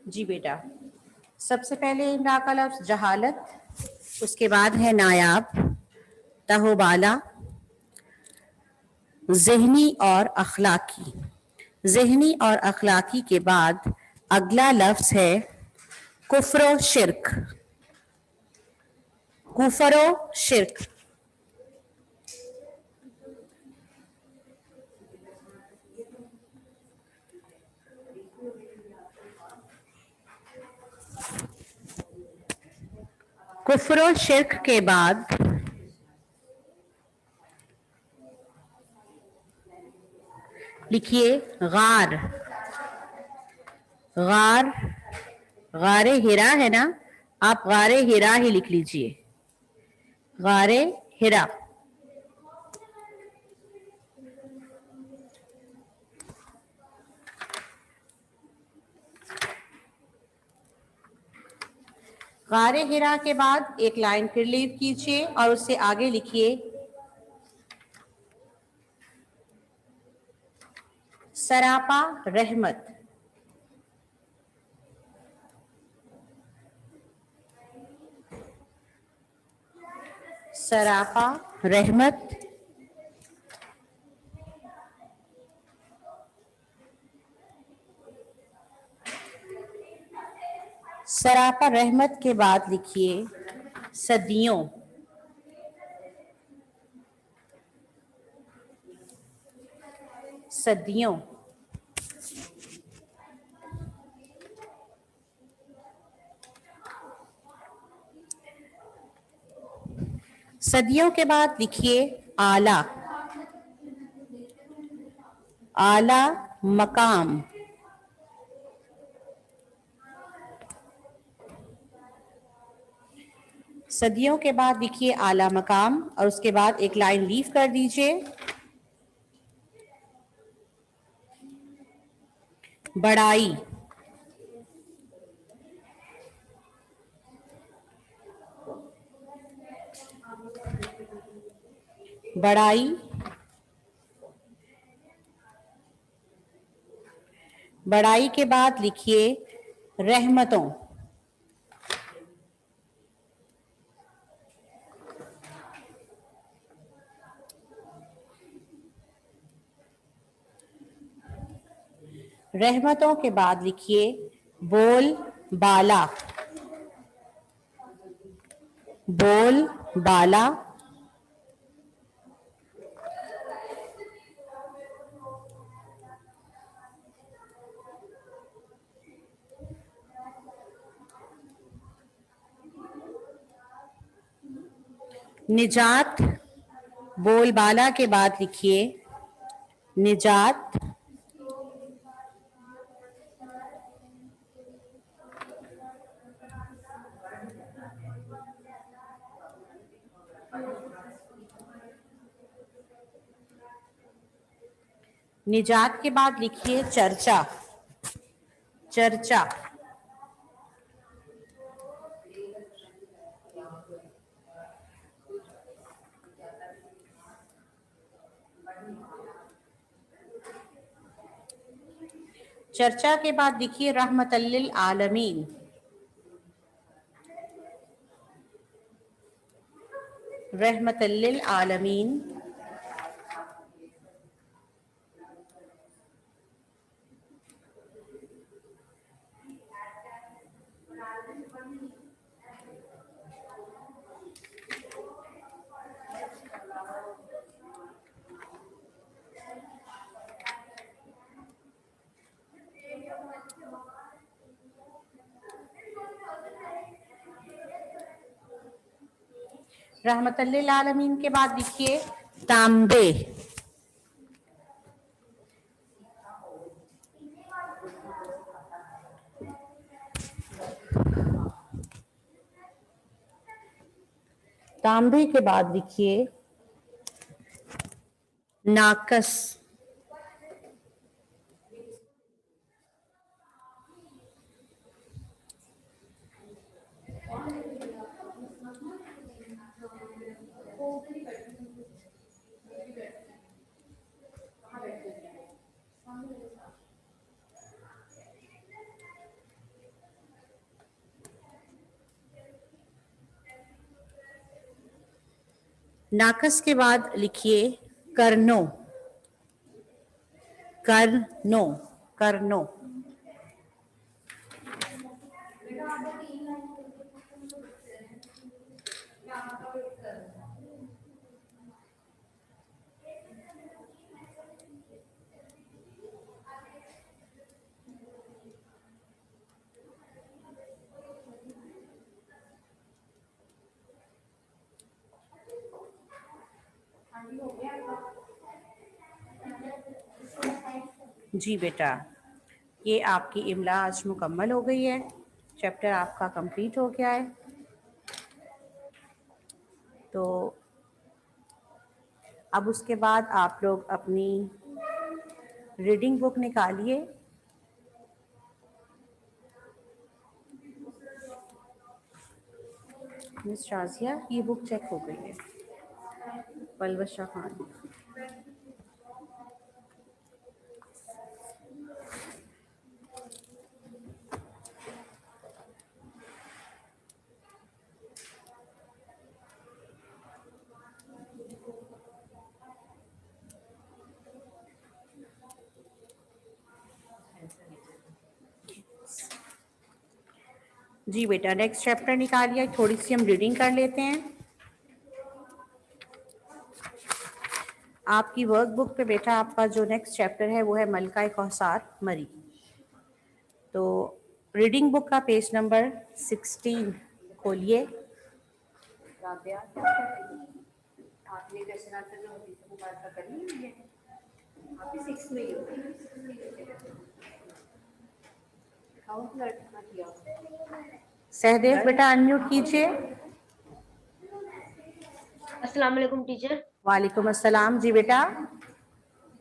جی بیٹا، سب سے پہلے امرا کا لفظ جہالت، اس کے بعد ہے نایاب، تہو بالا، ذہنی اور اخلاقی۔ ذہنی اور اخلاقی کے بعد اگلا لفظ ہے کفر و شرک۔ کفر و شرک۔ کفر و شرک کے بعد لکھیے غار۔ غار، غار ہرا ہے نا، آپ غار ہرا ہی لکھ لیجئے، غار ہرا۔ غار ہرا کے بعد ایک لائن پھر لیو کیجئے اور اس سے آگے لکھیے سراپا رحمت۔ سراپا رحمت۔ سراپا رحمت کے بعد لکھیے صدیوں۔ صدیوں۔ صدیوں کے بعد لکھیے اعلیٰ۔ اعلیٰ مقام۔ صدیوں کے بعد لکھیے اعلیٰ مقام اور اس کے بعد ایک لائن لیو کر دیجئے، بڑائی۔ بڑائی۔ بڑائی کے بعد لکھیے رحمتوں۔ رحمتوں کے بعد لکھیے بول بالا۔ بول بالا۔ نجات۔ بول بالا کے بعد لکھیے نجات۔ نجات کے بعد لکھیے چرچا۔ چرچا۔ چرچا کے بعد لکھیے رحمت للعالمین۔ رحمت للعالمین۔ رحمت للعالمین کے بعد لکھیے تانبے۔ تانبے کے بعد لکھیے ناقص۔ नाकस के बाद लिखिए करनो, करनो, करनो। जी बेटा, ये आपकी इमला आज मुकम्मल हो गई है, चैप्टर आपका कंप्लीट हो गया है। तो अब उसके बाद आप लोग अपनी रीडिंग बुक निकालिए। मिस शाजिया, ये बुक चेक हो गई है। पलवशा खान। जी बेटा, नेक्स्ट चैप्टर निकालिए, थोड़ी सी हम रीडिंग कर लेते हैं। आपकी वर्क बुक पे बेटा आपका जो नेक्स्ट चैप्टर है वो है मलका कौसार मरी। तो रीडिंग बुक का पेज नंबर 16 खोलिए। सहदेव बेटा अनम्यूट कीजिए। अस्सलाम वालेकुम टीचर। वालेकुम अस्सलाम। जी बेटा।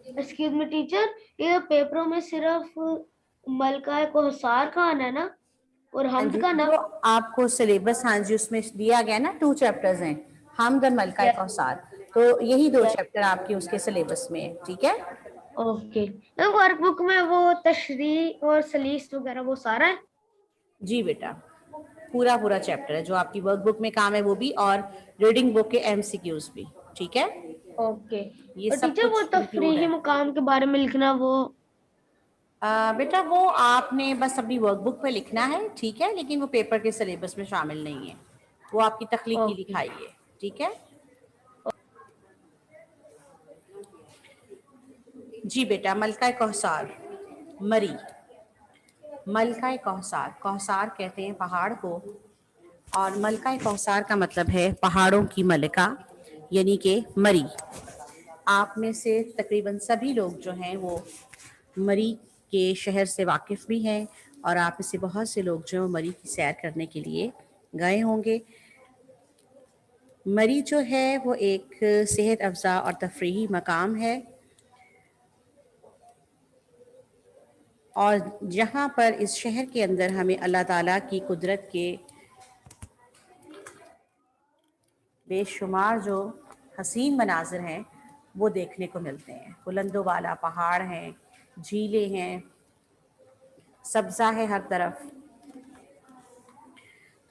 एक्सक्यूज मी टीचर, ये पेपरों में सिर्फ मलका कौसार का आना है ना, और हमद का ना? जो आपको सिलेबस, हाँ जी, उसमें दिया गया ना 2 चैप्टर्स हैं, हमद और मलका कौसार, तो यही 2 चैप्टर आपके उसके सिलेबस में है, ठीक है। ओके, वर्कबुक में वो तशरीह और सलीस वगैरह वो सारा है? जी बेटा, पूरा पूरा चैप्टर है जो आपकी वर्कबुक में काम है वो भी, और रीडिंग बुक के एमसीक्यूज भी, ठीक है। ओके। ये और सब टीचर वो कुछ इंक्लूड तफरीही है। मुकाम के बारे में लिखना, वो बेटा वो आपने बस अपनी वर्कबुक पे लिखना है, ठीक है, लेकिन वो पेपर के सिलेबस में शामिल नहीं है, वो आपकी तख्लीकी ओके। लिखाई है, ठीक है। जी बेटा, मलका कौसार मरी। मलका कौसार, कौसार कहते हैं पहाड़ को, और मलका कौसार का मतलब है पहाड़ों की मलिका, यानी कि मरी। आप में से तकरीबन सभी लोग जो हैं वो मरी के शहर से वाकिफ़ भी हैं, और आप में से बहुत से लोग जो मरी की सैर करने के लिए गए होंगे। मरी जो है वो एक सेहत अफ़ज़ा और तफरीही मकाम है, और जहाँ पर इस शहर के अंदर हमें अल्लाह ताला की कुदरत के बेशुमार जो हसीन मनाजिर हैं वो देखने को मिलते हैं। बुलंदो वाला पहाड़ हैं, झीलें हैं, सब्ज़ा है हर तरफ।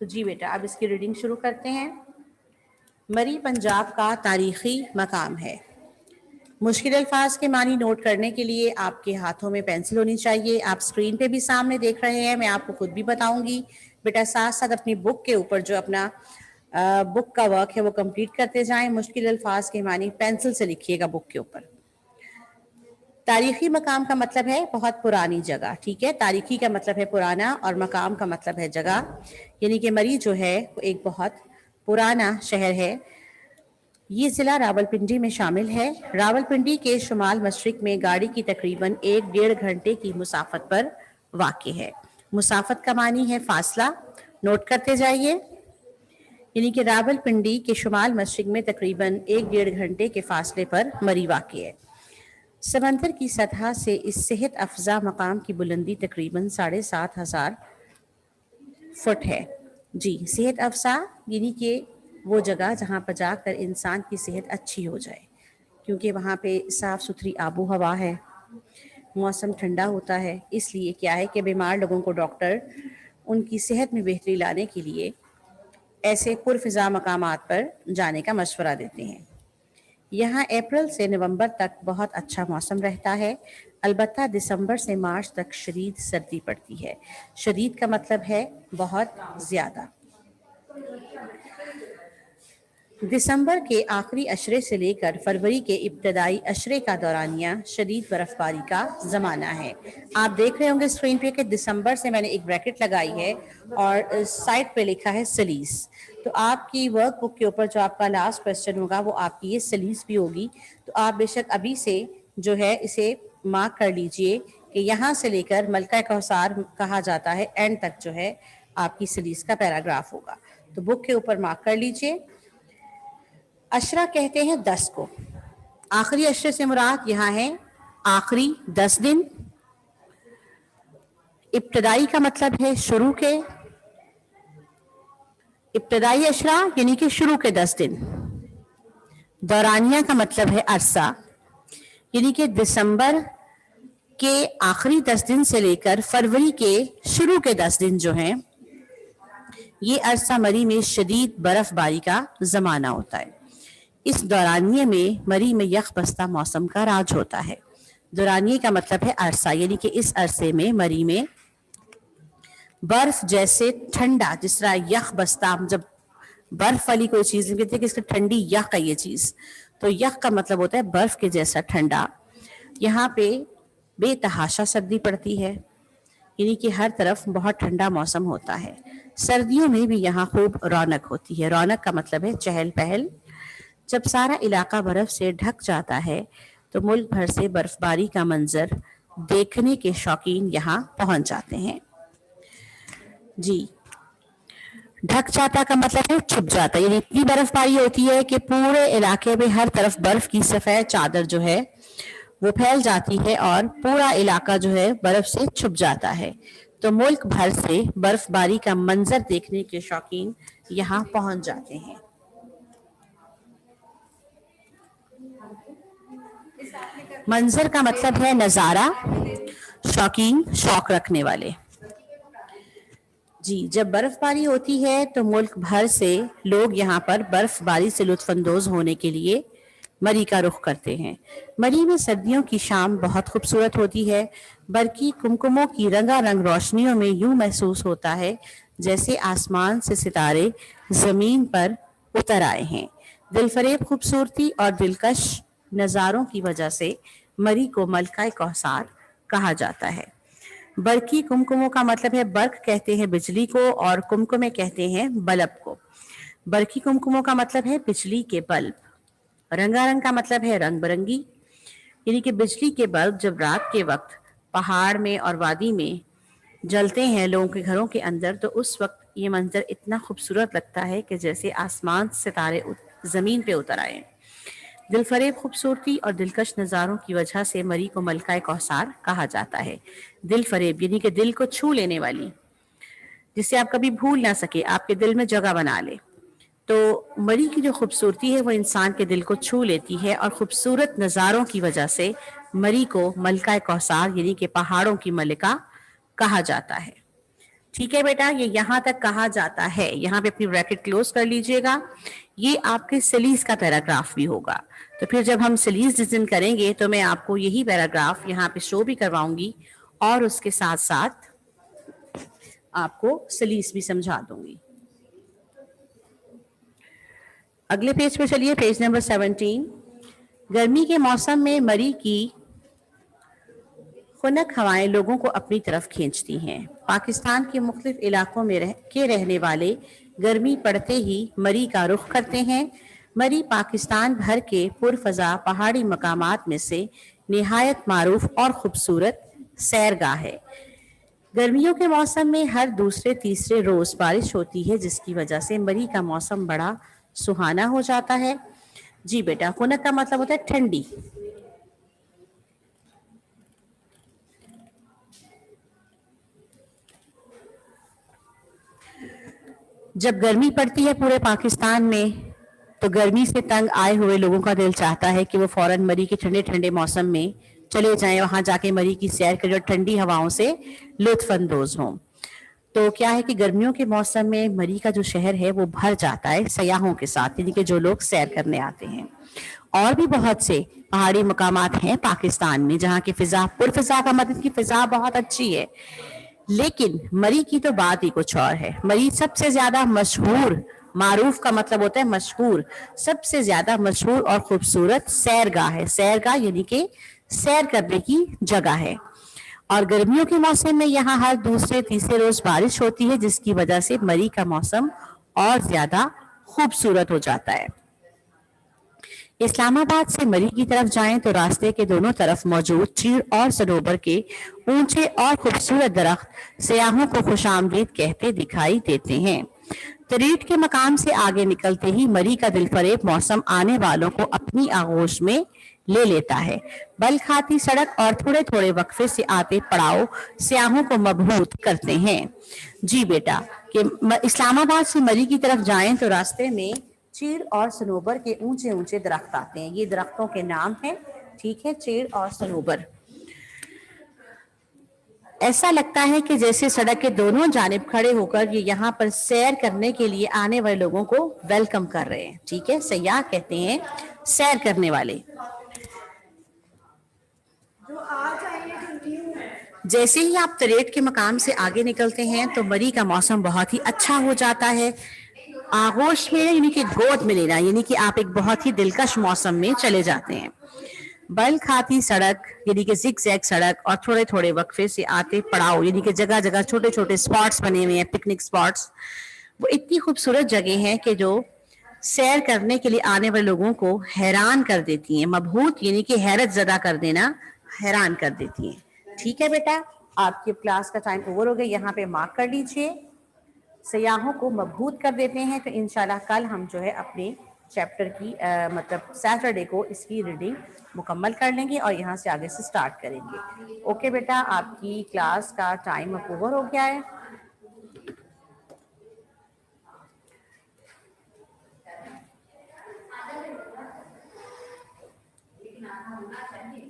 तो जी बेटा, अब इसकी रीडिंग शुरू करते हैं। मरी पंजाब का तारीख़ी मकाम है। मुश्किल अल्फाज के मानी नोट करने के लिए आपके हाथों में पेंसिल होनी चाहिए। आप स्क्रीन पे भी सामने देख रहे हैं, मैं आपको खुद भी बताऊंगी। बेटा साथ साथ अपनी बुक के ऊपर जो अपना बुक का वर्क है वो कंप्लीट करते जाएं। मुश्किल अल्फाज के मानी पेंसिल से लिखिएगा बुक के ऊपर। तारीखी मकाम का मतलब है बहुत पुरानी जगह, ठीक है। तारीखी का मतलब है पुराना, और मकाम का मतलब है जगह, यानी कि मरी जो है वो एक बहुत पुराना शहर है। ये ज़िला रावलपिंडी में शामिल है। रावलपिंडी के शुमाल मशरिक में गाड़ी की तकरीबन 1-1.5 घंटे की मुसाफत पर वाक़ है। मुसाफत का मानी है फासला, नोट करते जाइए। यानी कि रावलपिंडी के शुमाल मशरिक में तकरीबन 1-1.5 घंटे के फासले पर मरी वाक़ है। समंदर की सतह से इस सेहत अफजा मकाम की बुलंदी तकरीबन 7,500 फुट है। जी, सेहत अफजा यानी कि वो जगह जहाँ पर जाकर इंसान की सेहत अच्छी हो जाए, क्योंकि वहाँ पे साफ़ सुथरी आबो हवा है, मौसम ठंडा होता है। इसलिए क्या है कि बीमार लोगों को डॉक्टर उनकी सेहत में बेहतरी लाने के लिए ऐसे पुरफ़िज़ा मकामात पर जाने का मशवरा देते हैं। यहाँ अप्रैल से नवंबर तक बहुत अच्छा मौसम रहता है, अलबत्ता दिसंबर से मार्च तक शदीद सर्दी पड़ती है। शदीद का मतलब है बहुत ज़्यादा। दिसंबर के आखिरी अशरे से लेकर फरवरी के इब्तदाई अशरे का दौरानिया शदीद बर्फबारी का ज़माना है। आप देख रहे होंगे स्क्रीन पे कि दिसंबर से मैंने एक ब्रैकेट लगाई है और साइड पे लिखा है सलीस। तो आपकी वर्क बुक के ऊपर जो आपका लास्ट क्वेश्चन होगा वो आपकी ये सलीस भी होगी। तो आप बेशक अभी से जो है इसे मार्क कर लीजिए कि यहाँ से लेकर मलका कौसार कहा जाता है एंड तक जो है आपकी सलीस का पैराग्राफ होगा। तो बुक के ऊपर मार्क कर लीजिए। अशरा कहते हैं 10 को। आखिरी अशरे से मुराद यहाँ है आखिरी 10 दिन। इब्तदाई का मतलब है शुरू के। इब्तदाई अशरा यानी कि शुरू के 10 दिन। दौरानिया का मतलब है अरसा, यानी कि दिसंबर के आखिरी 10 दिन से लेकर फरवरी के शुरू के 10 दिन जो हैं, ये अरसा मरी में शदीद बर्फबारी का जमाना होता है। इस दौरानिये में मरी में यख बस्ता मौसम का राज होता है। दौरानिये का मतलब है अरसा, यानी कि इस अरसे में मरी में बर्फ जैसे ठंडा, जिस तरह यख बस्ता, जब बर्फ वाली कोई चीज कहते हैं कि इसकी ठंडी यख है ये चीज, तो यख का मतलब होता है बर्फ के जैसा ठंडा। यहाँ पे बेतहाशा सर्दी पड़ती है, यानी कि हर तरफ बहुत ठंडा मौसम होता है। सर्दियों में भी यहाँ खूब रौनक होती है। रौनक का मतलब है चहल पहल। जब सारा इलाका बर्फ से ढक जाता है तो मुल्क भर से बर्फबारी का मंजर देखने के शौकीन यहाँ पहुंच जाते हैं। जी, ढक जाता का मतलब है छुप जाता, यानी इतनी बर्फबारी होती है कि पूरे इलाके में हर तरफ बर्फ की सफेद चादर जो है वो फैल जाती है और पूरा इलाका जो है बर्फ से छुप जाता है। तो मुल्क भर से बर्फबारी का मंजर देखने के शौकीन यहाँ पहुंच जाते हैं। मंजर का मतलब है नजारा, शौकीन, शौक रखने वाले। जी, जब बर्फबारी होती है तो मुल्क भर से लोग यहाँ पर बर्फबारी से लुत्फानंदोज होने के लिए मरी का रुख करते हैं। मरी में सर्दियों की शाम बहुत खूबसूरत होती है। बरकी कुमकुमों की रंगारंग रोशनियों में यूं महसूस होता है जैसे आसमान से सितारे जमीन पर उतर आए हैं। दिलफरेब खूबसूरती और दिलकश नज़ारों की वजह से मरी को मलका कौसार कहा जाता है। बरकी कुमकुमों का मतलब है, बर्क कहते हैं बिजली को और कुमकुमे कहते हैं बल्ब को। बरकी कुमकुमों का मतलब है बिजली के बल्ब। रंगारंग का मतलब है रंग बिरंगी, यानी कि बिजली के बल्ब जब रात के वक्त पहाड़ में और वादी में जलते हैं लोगों के घरों के अंदर, तो उस वक्त ये मंजर इतना खूबसूरत लगता है कि जैसे आसमान सितारे जमीन पे उतर आए। दिलफरेब खूबसूरती और दिलकश नज़ारों की वजह से मरी को मलका कौसार कहा जाता है। दिलफरेब यानी कि दिल को छू लेने वाली, जिसे आप कभी भूल ना सके, आपके दिल में जगह बना ले। तो मरी की जो खूबसूरती है वो इंसान के दिल को छू लेती है और खूबसूरत नज़ारों की वजह से मरी को मलका कौसार यानी कि पहाड़ों की मलिका कहा जाता है। ठीक है बेटा, ये यहाँ तक कहा जाता है। यहाँ पे अपनी ब्रैकेट क्लोज कर लीजिएगा। ये आपके सलीस का पैराग्राफ भी होगा। तो फिर जब हम सलीस जिस दिन करेंगे तो मैं आपको यही पैराग्राफ यहाँ पे शो भी करवाऊंगी और उसके साथ साथ आपको सलीस भी समझा दूंगी। अगले पेज पे चलिए, पेज नंबर 17। गर्मी के मौसम में मरी की खुनक हवाएं लोगों को अपनी तरफ खींचती हैं। पाकिस्तान के मुख्तलिफ इलाकों में रहने वाले गर्मी पड़ते ही मरी का रुख करते हैं। मरी पाकिस्तान भर के पुरफजा पहाड़ी मकामात में से निहायत मारूफ और खूबसूरत सैरगाह है। गर्मियों के मौसम में हर दूसरे तीसरे रोज बारिश होती है, जिसकी वजह से मरी का मौसम बड़ा सुहाना हो जाता है। जी बेटा, खुनक का मतलब होता है ठंडी। जब गर्मी पड़ती है पूरे पाकिस्तान में तो गर्मी से तंग आए हुए लोगों का दिल चाहता है कि वो फौरन मरी के ठंडे ठंडे मौसम में चले जाएं, वहां जाके मरी की सैर करें और ठंडी हवाओं से लुत्फानंदोज हों। तो क्या है कि गर्मियों के मौसम में मरी का जो शहर है वो भर जाता है सयाहों के साथ, यानी कि जो लोग सैर करने आते हैं। और भी बहुत से पहाड़ी मकामात हैं पाकिस्तान में जहाँ की फिजा पुरफिजा का मतलब की फिजा बहुत अच्छी है, लेकिन मरी की तो बात ही कुछ और है। मरी सबसे ज्यादा मशहूर, मारूफ का मतलब होता है मशहूर, सबसे ज्यादा मशहूर और खूबसूरत सैरगाह है। सैरगाह यानी कि सैर करने की जगह है। और गर्मियों के मौसम में यहाँ हर दूसरे तीसरे रोज बारिश होती है, जिसकी वजह से मरी का मौसम और ज्यादा खूबसूरत हो जाता है। इस्लामाबाद से मरी की तरफ जाएं तो रास्ते के दोनों तरफ मौजूद चीड़ और सरोवर के ऊंचे और खूबसूरत दरख्त सयाहों को खुशामदीद कहते दिखाई देते हैं। तरीट के मकाम से आगे निकलते ही मरी का दिलफरेब मौसम आने वालों को अपनी आगोश में ले लेता है। बल खाती सड़क और थोड़े थोड़े वक्फे से आते पड़ाव सयाहों को मबहूत करते हैं। जी बेटा, कि इस्लामाबाद से मरी की तरफ जाएं तो रास्ते में चीड़ और सनोबर के ऊंचे ऊंचे दरख्त आते हैं। ये दरख्तों के नाम हैं, ठीक है, चीड़ और सनोबर। ऐसा लगता है कि जैसे सड़क के दोनों जानिब खड़े होकर ये यहाँ पर सैर करने के लिए आने वाले लोगों को वेलकम कर रहे हैं। ठीक है, सयाह कहते हैं सैर करने वाले। जैसे ही आप तरेट के मकाम से आगे निकलते हैं तो मरी का मौसम बहुत ही अच्छा हो जाता है। आगोश में यानी कि गोद में लेना, यानी कि आप एक बहुत ही दिलकश मौसम में चले जाते हैं। बल खाती सड़क यानी कि जिग-जैग सड़क और थोड़े थोड़े वक्फे से आते पड़ाव यानी कि जगह जगह छोटे छोटे स्पॉट्स बने हुए हैं, पिकनिक स्पॉट्स। वो इतनी खूबसूरत जगह हैं कि जो सैर करने के लिए आने वाले लोगों को हैरान कर देती हैं। मबहूत यानी कि हैरत ज़दा कर देना, हैरान कर देती हैं। ठीक है बेटा, आपकी क्लास का टाइम ओवर हो गया, यहाँ पे मार्क कर लीजिए। सयाहों को मबहूत कर देते हैं। तो इंशाल्लाह कल हम जो है अपने चैप्टर की मतलब सैटरडे को इसकी रीडिंग मुकम्मल कर लेंगे और यहाँ से आगे से स्टार्ट करेंगे। ओके बेटा, आपकी क्लास का टाइम अब ओवर हो गया है।